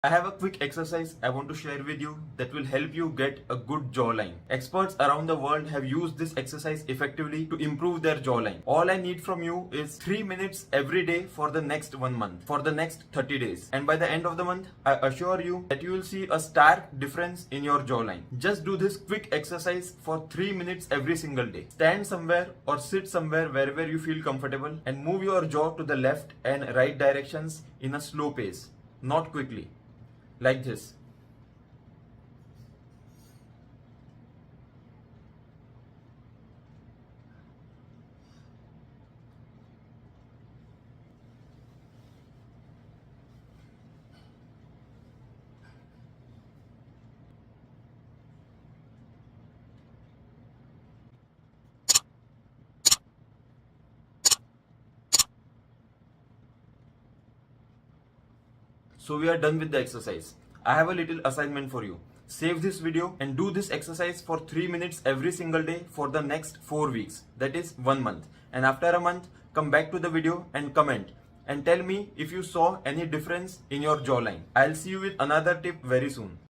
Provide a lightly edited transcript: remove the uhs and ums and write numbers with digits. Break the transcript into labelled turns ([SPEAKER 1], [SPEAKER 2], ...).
[SPEAKER 1] I have a quick exercise I want to share with you that will help you get a good jawline. Experts around the world have used this exercise effectively to improve their jawline. All I need from you is 3 minutes every day for the next 1 month, for the next 30 days. And by the end of the month, I assure you that you will see a stark difference in your jawline. Just do this quick exercise for 3 minutes every single day. Stand somewhere or sit somewhere wherever you feel comfortable and move your jaw to the left and right directions in a slow pace, not quickly. Like this. So we are done with the exercise. I have a little assignment for you. Save this video and do this exercise for 3 minutes every single day for the next 4 weeks. That is 1 month. And after a month, come back to the video and comment and tell me if you saw any difference in your jawline. I'll see you with another tip very soon.